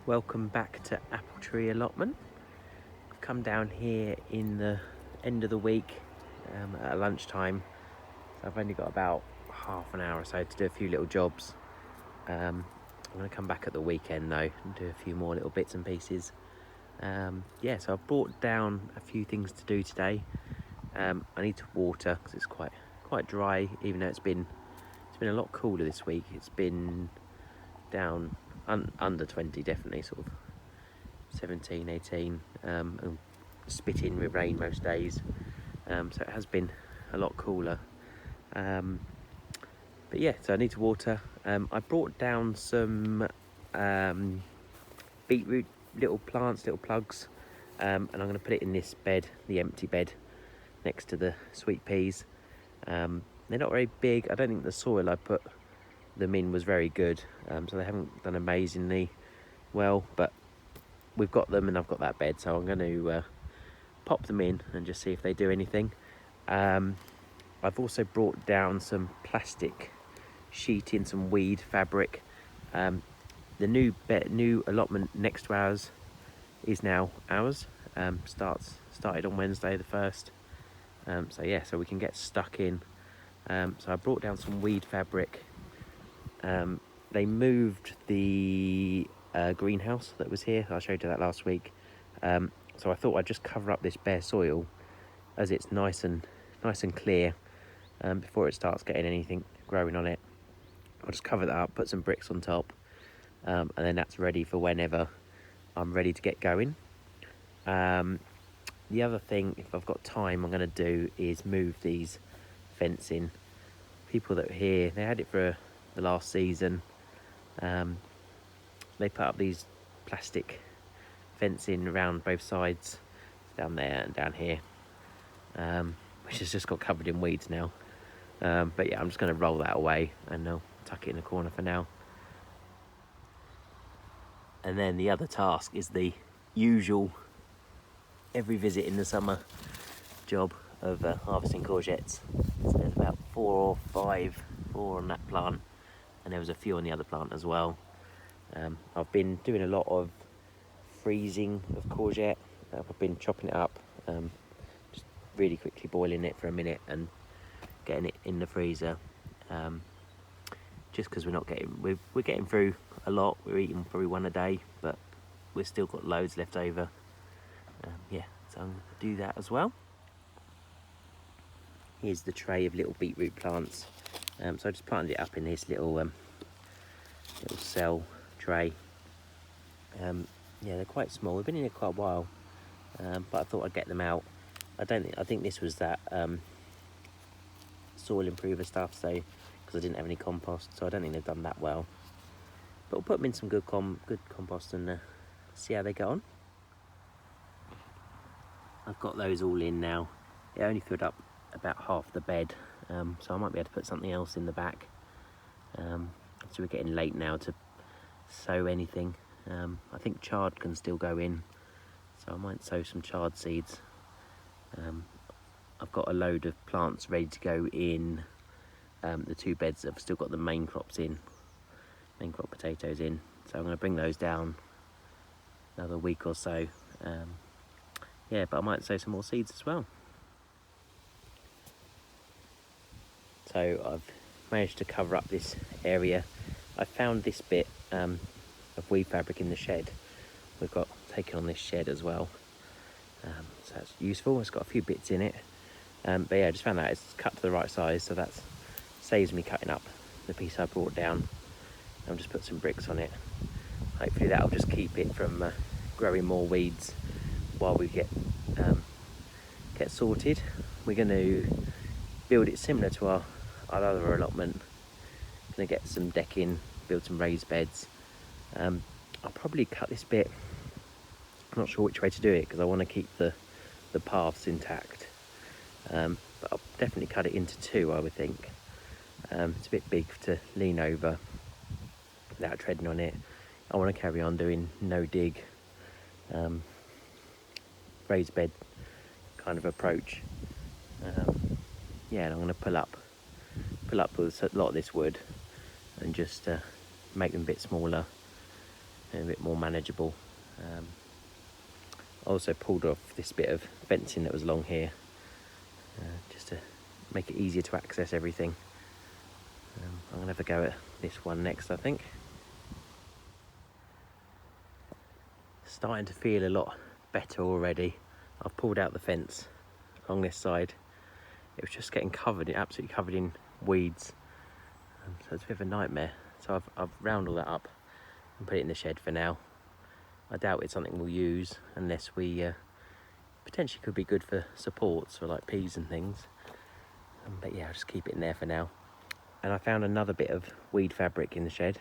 Welcome back to Apple Tree Allotment. I've come down here in the end of the week at lunchtime. So I've only got about half an hour or so to do a few little jobs. I'm going to come back at the weekend though and do a few more little bits and pieces. So I've brought down a few things to do today. I need to water because it's quite dry, even though it's been a lot cooler this week. It's been down under 20 definitely, sort of 17, 18, and spitting with rain most days, so it has been a lot cooler, but yeah, so I need to water. I brought down some beetroot, little plants, little plugs, and I'm going to put it in this bed, the empty bed next to the sweet peas. They're not very big. I don't think the soil I put them in was very good, so they haven't done amazingly well, but we've got them and I've got that bed, so I'm going to pop them in and just see if they do anything. I've also brought down some plastic sheeting, some weed fabric. The new allotment next to ours is now ours. Started on Wednesday the 1st. So we can get stuck in. So I brought down some weed fabric. They moved the greenhouse that was here. I showed you that last week. So I thought I'd just cover up this bare soil as it's nice and clear before it starts getting anything growing on it. I'll just cover that up, put some bricks on top, and then that's ready for whenever I'm ready to get going. The other thing, if I've got time, I'm going to do is move these fencing. People that were here, they had it for the last season. They put up these plastic fencing around both sides, down there and down here, which has just got covered in weeds now. But yeah, I'm just going to roll that away and I'll tuck it in the corner for now. And then the other task is the usual every visit in the summer job of harvesting courgettes. So there's about 4 on that plant, and there was a few on the other plant as well. I've been doing a lot of freezing of courgette. I've been chopping it up, just really quickly boiling it for a minute and getting it in the freezer, just because we're getting through a lot. We're eating probably one a day, but we've still got loads left over. So I'm going to do that as well. Here's the tray of little beetroot plants. So I just planted it up in this little cell tray. They're quite small. They've been in here quite a while, but I thought I'd get them out. I think this was that soil improver stuff, so because I didn't have any compost, so I don't think they've done that well. But we'll put them in some good compost and see how they go on. I've got those all in now. It only filled up about half the bed, so I might be able to put something else in the back. So we're getting late now to sow anything. I think chard can still go in, so I might sow some chard seeds. I've got a load of plants ready to go in the 2 beds that have still got the main crop potatoes in, so I'm going to bring those down another week or so. But I might sow some more seeds as well. So I've managed to cover up this area. I found this bit of weed fabric in the shed. We've got taken on this shed as well, so that's useful. It's got a few bits in it, but yeah, I just found that it's cut to the right size, so that saves me cutting up the piece I brought down. I'll just put some bricks on it. Hopefully that'll just keep it from growing more weeds while we get sorted. We're going to build it similar to our other allotment. Going to get some decking, build some raised beds. I'll probably cut this bit. I'm not sure which way to do it because I want to keep the paths intact, but I'll definitely cut it into 2, I would think. It's a bit big to lean over without treading on it. I want to carry on doing no dig, raised bed kind of approach. And I'm going to pull up with a lot of this wood and just make them a bit smaller, and a bit more manageable. I also pulled off this bit of fencing that was along here, just to make it easier to access everything. I'm going to have a go at this one next, I think. Starting to feel a lot better already. I've pulled out the fence along this side. It was just getting covered, absolutely covered in weeds. So it's a bit of a nightmare. So I've rounded all that up and put it in the shed for now. I doubt it's something we'll use unless we potentially could be good for supports for like peas and things. But yeah, I'll just keep it in there for now. And I found another bit of weed fabric in the shed,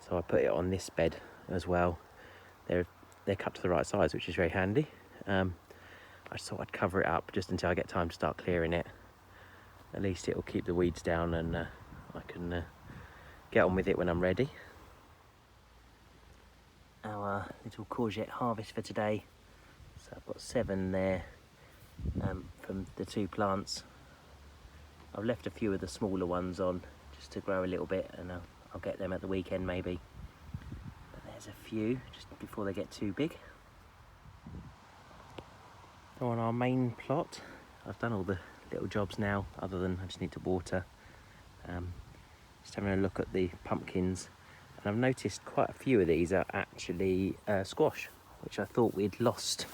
so I put it on this bed as well. They're cut to the right size, which is very handy. I just thought I'd cover it up just until I get time to start clearing it. At least it will keep the weeds down, and I can get on with it when I'm ready. Our little courgette harvest for today. So I've got 7 there from the 2 plants. I've left a few of the smaller ones on just to grow a little bit, and I'll get them at the weekend maybe. But there's a few just before they get too big. So on our main plot, I've done all the little jobs now, other than I just need to water. Just having a look at the pumpkins, and I've noticed quite a few of these are actually squash, which I thought we'd lost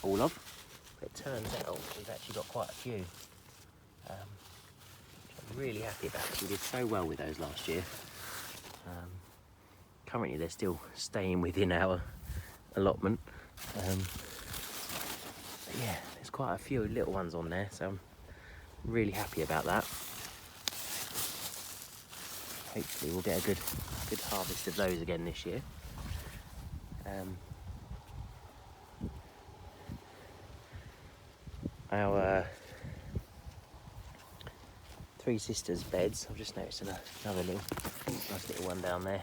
all of. But it turns out we've actually got quite a few. Which I'm really happy about, because we did so well with those last year. Currently they're still staying within our allotment. But yeah, there's quite a few little ones on there, so I'm really happy about that. Hopefully we'll get a good harvest of those again this year. Our 3 sisters beds, I've just noticed another nice little one down there.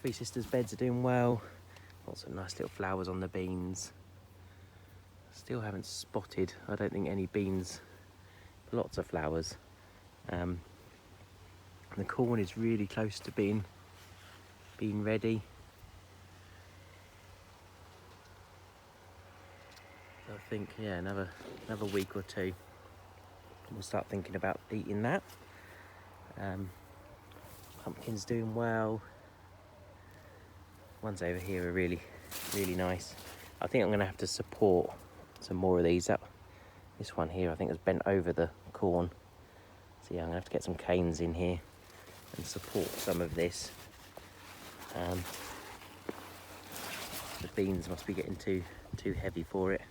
3 sisters beds are doing well. Lots of nice little flowers on the beans. Still haven't spotted, I don't think, any beans. Lots of flowers. The corn is really close to being ready. So I think, yeah, another week or 2, we'll start thinking about eating that. Pumpkin's doing well. Ones over here are really nice. I think I'm going to have to support some more of these. This one here I think has bent over the corn. So yeah, I'm going to have to get some canes in here and support some of this. The beans must be getting too heavy for it.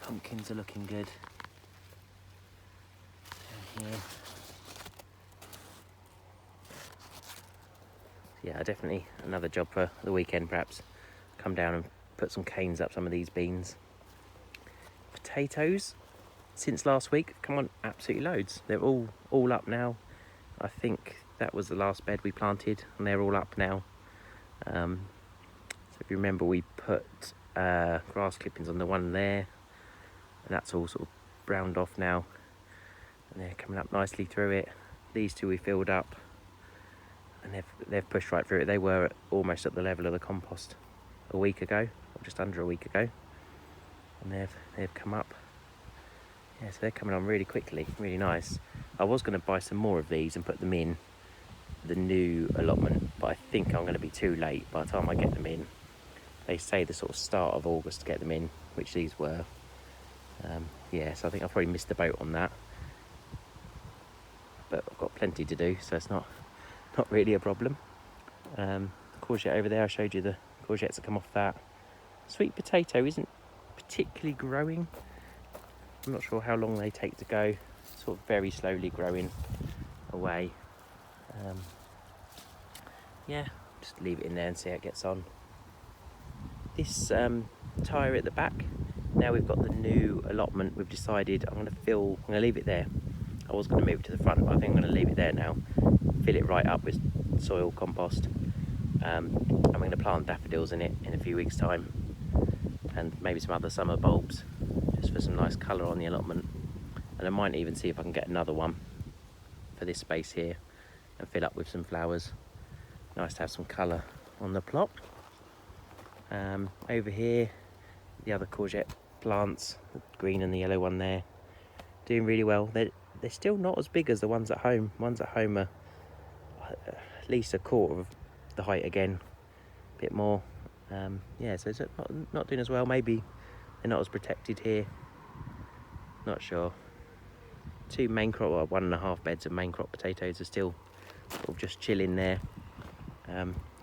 Pumpkins are looking good. Down here. Yeah, definitely another job for the weekend perhaps. Come down and put some canes up some of these beans. Potatoes, since last week, come on, absolutely loads. They're all up now. I think that was the last bed we planted, and they're all up now. So if you remember, we put grass clippings on the one there, and that's all sort of browned off now, and they're coming up nicely through it. These 2 we filled up, and they've pushed right through it. They were almost at the level of the compost a week ago, or just under a week ago, and they've come up. Yeah, so they're coming on really quickly, really nice. I was going to buy some more of these and put them in the new allotment, but I think I'm going to be too late by the time I get them in. They say the sort of start of August to get them in, which these were. Yeah, so I think I've probably missed the boat on that. But I've got plenty to do, so it's not really a problem. The courgette over there, I showed you the courgettes that come off that. Sweet potato isn't particularly growing. I'm not sure how long they take to go. Sort of very slowly growing away. Yeah, just leave it in there and see how it gets on. This tyre at the back, now we've got the new allotment, we've decided I'm going to leave it there. I was going to move it to the front, but I think I'm going to leave it there now. Fill it right up with soil, compost. And we're going to plant daffodils in it in a few weeks' time. And maybe some other summer bulbs, just for some nice colour on the allotment. And I might even see if I can get another one for this space here and fill up with some flowers. Nice to have some colour on the plot. Over here, the other courgette plants, the green and the yellow one there, doing really well. They're still not as big as the ones at home. Ones at home are at least a quarter of the height again, a bit more. Yeah, so it's not doing as well. Maybe they're not as protected here. Not sure. 2 main crop, or 1.5 beds of main crop potatoes are still sort of just chilling there.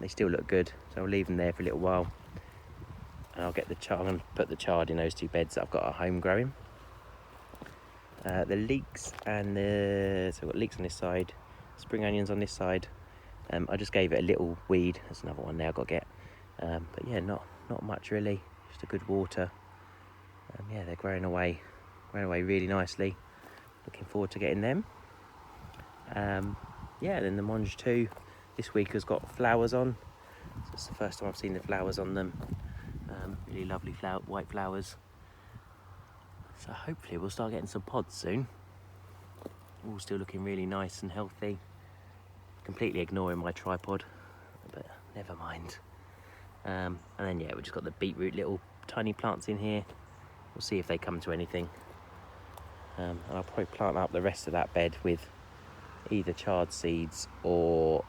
They still look good, so I'll leave them there for a little while. And I'll get the chard and put the chard in those 2 beds that I've got at home growing. The leeks and so I've got leeks on this side, spring onions on this side. I just gave it a little weed. There's another one there I've got to get. But yeah, not much really. Just a good water. Yeah, they're growing away really nicely. Looking forward to getting them. Yeah, then the Monge 2 this week has got flowers on. So it's the first time I've seen the flowers on them. Really lovely white flowers. So hopefully we'll start getting some pods soon. All still looking really nice and healthy. Completely ignoring my tripod, but never mind. And then yeah, we've just got the beetroot little tiny plants in here. We'll see if they come to anything. And I'll probably plant up the rest of that bed with either chard seeds or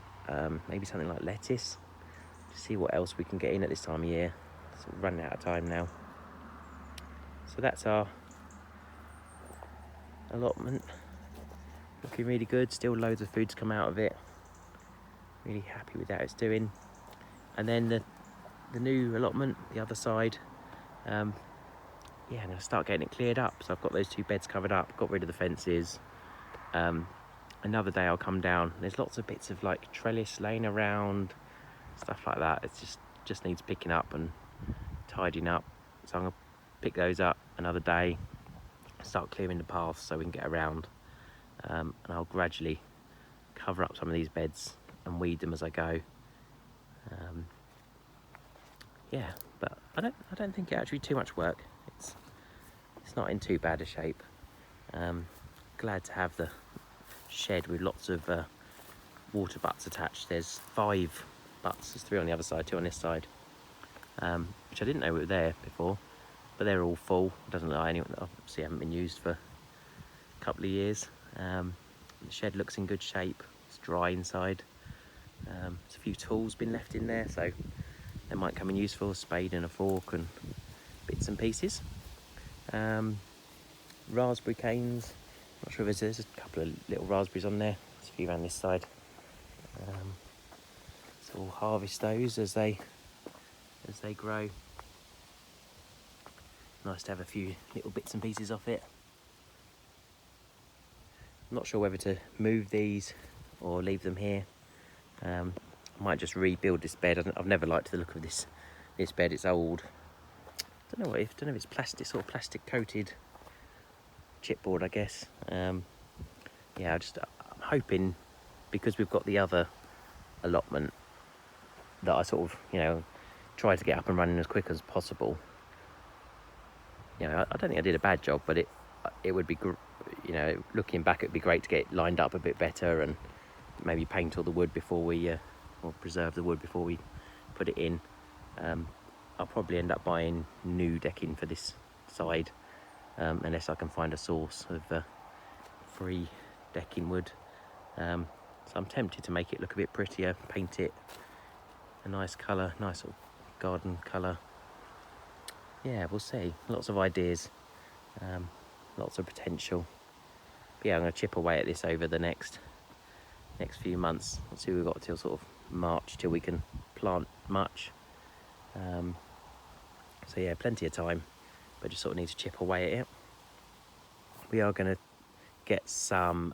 maybe something like lettuce. To see what else we can get in at this time of year. So we're running out of time now. So that's our allotment. Looking really good. Still loads of food to come out of it. Really happy with how it's doing. And then the new allotment, the other side. Yeah, I'm going to start getting it cleared up. So I've got those 2 beds covered up, got rid of the fences. Another day I'll come down. There's lots of bits of like trellis laying around, stuff like that. It just needs picking up and tidying up. So I'm going to pick those up another day, start clearing the paths so we can get around. And I'll gradually cover up some of these beds and weed them as I go. Yeah, but I don't think it actually too much work. It's not in too bad a shape. Glad to have the shed with lots of water butts attached. There's 5 butts. There's 3 on the other side, 2 on this side, which I didn't know were there before, but they're all full. It doesn't look like any, obviously haven't been used for a couple of years. The shed looks in good shape. It's dry inside. There's a few tools been left in there, so they might come in useful. A spade and a fork and bits and pieces. Raspberry canes. Not sure if there's a couple of little raspberries on there. There's a few around this side. So we'll harvest those as they grow. Nice to have a few little bits and pieces off it. I'm not sure whether to move these or leave them here. I might just rebuild this bed. I've never liked the look of this bed. It's old. Don't know if it's plastic, sort of plastic coated chipboard, I guess. Yeah, I'm hoping, because we've got the other allotment, that I sort of, try to get up and running as quick as possible. I don't think I did a bad job, but it would be, looking back, it'd be great to get it lined up a bit better and maybe paint all the wood before we, or preserve the wood before we put it in. I'll probably end up buying new decking for this side, unless I can find a source of free decking wood. So I'm tempted to make it look a bit prettier, paint it a nice colour, nice sort of garden colour. Yeah, we'll see. Lots of ideas, lots of potential. But yeah, I'm going to chip away at this over the next few months. Let's see, we've got till sort of March till we can plant much. So yeah, plenty of time, but just sort of need to chip away at it. We are going to get some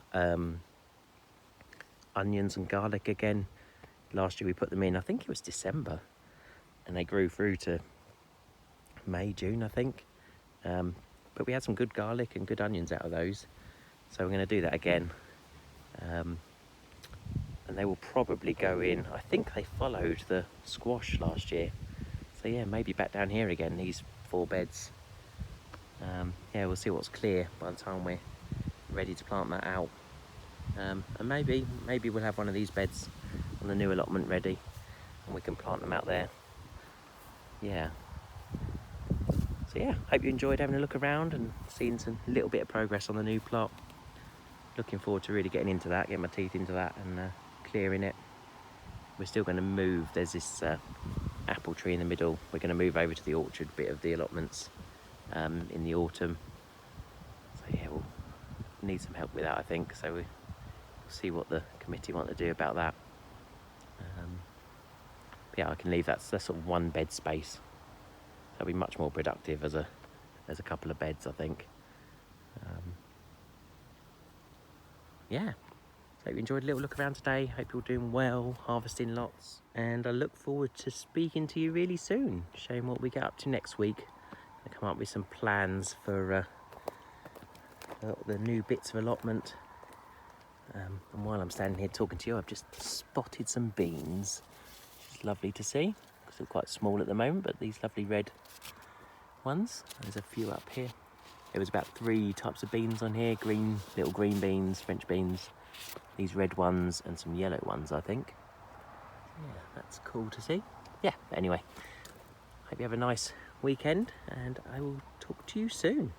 onions and garlic again. Last year we put them in, I think it was December, and they grew through to May, June, I think. But we had some good garlic and good onions out of those, so we're going to do that again. And they will probably go in. I think they followed the squash last year, so yeah, maybe back down here again, these 4 beds. Yeah, we'll see what's clear by the time we're ready to plant that out. And maybe we'll have one of these beds on the new allotment ready, and we can plant them out there. Yeah. So yeah, hope you enjoyed having a look around and seeing some little bit of progress on the new plot. Looking forward to really getting into that, getting my teeth into that and clearing it. We're still going to move. There's this apple tree in the middle. We're going to move over to the orchard bit of the allotments in the autumn. So yeah, we'll need some help with that, I think. So we'll see what the committee want to do about that. Yeah, I can leave that sort of one bed space. That'll be much more productive as a couple of beds, I think. Yeah. So hope you enjoyed a little look around today. Hope you're doing well, harvesting lots. And I look forward to speaking to you really soon, showing what we get up to next week. I'll come up with some plans for the new bits of allotment. And while I'm standing here talking to you, I've just spotted some beans, which is lovely to see, because they're quite small at the moment, but these lovely red ones. There's a few up here. There was about 3 types of beans on here: little green beans, French beans, these red ones, and some yellow ones, I think. Yeah, that's cool to see. Yeah, but anyway, hope you have a nice weekend, and I will talk to you soon.